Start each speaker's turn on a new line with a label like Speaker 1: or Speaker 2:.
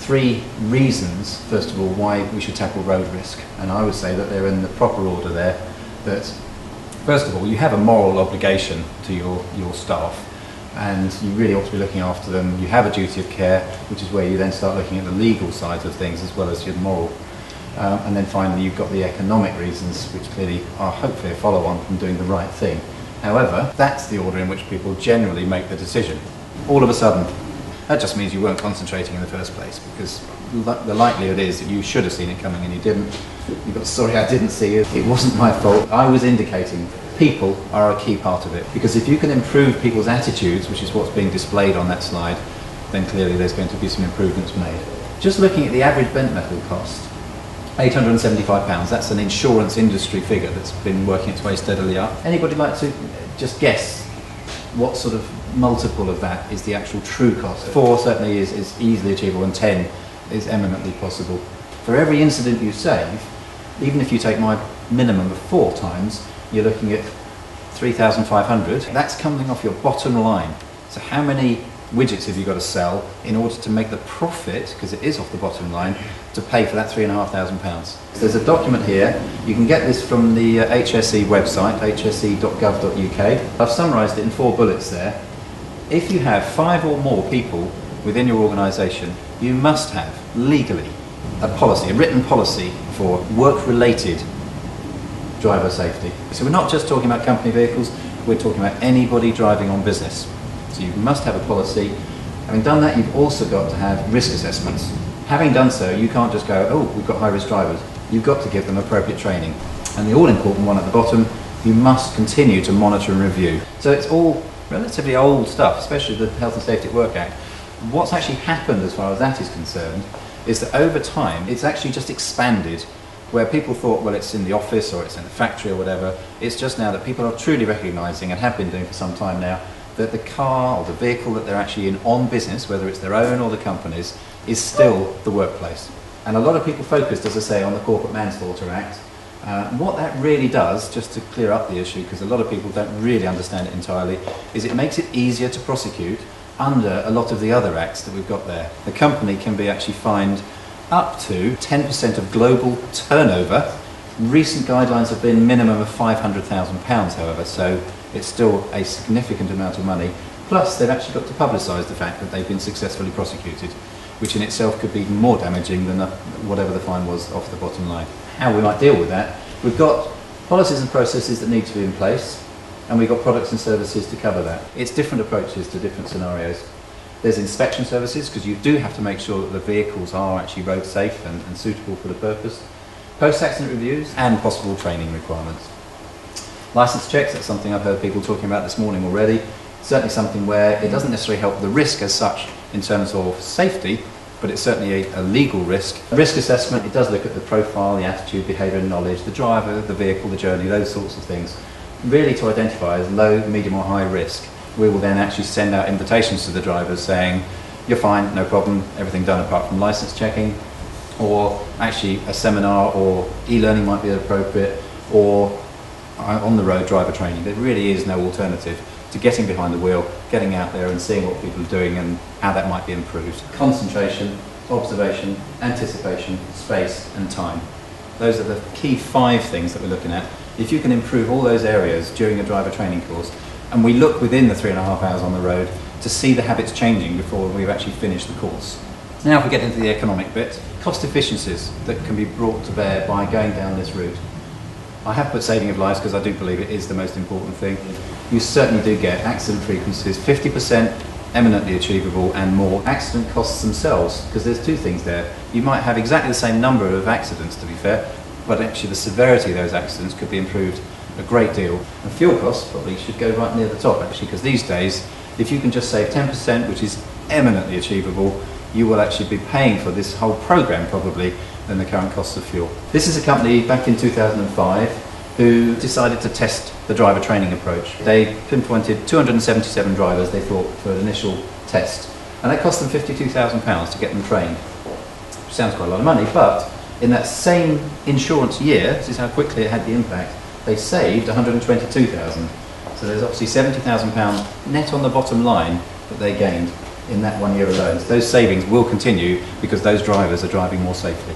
Speaker 1: three reasons, first of all, why we should tackle road risk. And I would say that they're in the proper order there. That, first of all, you have a moral obligation to your staff, and you really ought to be looking after them. You have a duty of care, which is where you then start looking at the legal side of things as well as your moral. And then finally, you've got the economic reasons, which clearly are hopefully a follow-on from doing the right thing. However, that's the order in which people generally make the decision. All of a sudden, that just means you weren't concentrating in the first place, because the likelihood is that you should have seen it coming and you didn't. You got, sorry, I didn't see it. It wasn't my fault. I was indicating. People are a key part of it, because if you can improve people's attitudes, which is what's being displayed on that slide, then clearly there's going to be some improvements made. Just looking at the average bent metal cost, £875, that's an insurance industry figure that's been working its way steadily up. Anybody like to just guess what sort of multiple of that is the actual true cost? 4 certainly is easily achievable, and 10 is eminently possible. For every incident you save, even if you take my minimum of 4 times, you're looking at 3,500. That's coming off your bottom line. So how many widgets have you got to sell in order to make the profit, because it is off the bottom line, to pay for that £3,500? There's a document here. You can get this from the HSE website, hse.gov.uk. I've summarised it in 4 bullets there. If you have 5 or more people within your organisation, you must have legally a policy, a written policy for work-related driver safety. So we're not just talking about company vehicles, we're talking about anybody driving on business. So you must have a policy. Having done that, you've also got to have risk assessments. Having done so, you can't just go, oh, we've got high-risk drivers. You've got to give them appropriate training. And the all-important one at the bottom, you must continue to monitor and review. So it's all relatively old stuff, especially the Health and Safety at Work Act. What's actually happened as far as that is concerned is that over time, it's actually just expanded. Where people thought, well, it's in the office or it's in the factory or whatever, it's just now that people are truly recognising, and have been doing for some time now, that the car or the vehicle that they're actually in on business, whether it's their own or the company's, is still the workplace. And a lot of people focused, as I say, on the Corporate Manslaughter Act. What that really does, just to clear up the issue, because a lot of people don't really understand it entirely, is it makes it easier to prosecute under a lot of the other acts that we've got there. The company can be actually fined up to 10% of global turnover. Recent guidelines have been minimum of £500,000, however, so it's still a significant amount of money. Plus, they've actually got to publicise the fact that they've been successfully prosecuted, which in itself could be even more damaging than whatever the fine was off the bottom line. How we might deal with that, we've got policies and processes that need to be in place, and we've got products and services to cover that. It's different approaches to different scenarios. There's inspection services, because you do have to make sure that the vehicles are actually road safe and suitable for the purpose. Post-accident reviews and possible training requirements. Licence checks, that's something I've heard people talking about this morning already. Certainly something where it doesn't necessarily help the risk as such in terms of safety, but it's certainly a legal risk. A risk assessment, it does look at the profile, the attitude, behaviour and knowledge, the driver, the vehicle, the journey, those sorts of things, really to identify as low, medium or high risk. We will then actually send out invitations to the drivers saying, you're fine, no problem, everything done apart from licence checking, or actually a seminar or e-learning might be appropriate, or on the road driver training. There really is no alternative to getting behind the wheel, getting out there and seeing what people are doing and how that might be improved. Concentration, observation, anticipation, space and time. Those are the key 5 things that we're looking at. If you can improve all those areas during a driver training course, and we look within the 3.5 hours on the road to see the habits changing before we've actually finished the course. Now if we get into the economic bit, cost efficiencies that can be brought to bear by going down this route. I have put saving of lives because I do believe it is the most important thing. You certainly do get accident frequencies, 50% eminently achievable and more. Accident costs themselves, because there's 2 things there. You might have exactly the same number of accidents, to be fair, but actually the severity of those accidents could be improved a great deal. And fuel costs probably should go right near the top, actually, because these days, if you can just save 10%, which is eminently achievable, you will actually be paying for this whole program probably than the current cost of fuel. This is a company back in 2005 who decided to test the driver training approach. They pinpointed 277 drivers, they thought, for an initial test, and that cost them £52,000 to get them trained. Which sounds quite a lot of money, but in that same insurance year, this is how quickly it had the impact, they saved £122,000. So there's obviously £70,000 net on the bottom line that they gained. in that 1 year alone. So those savings will continue because those drivers are driving more safely.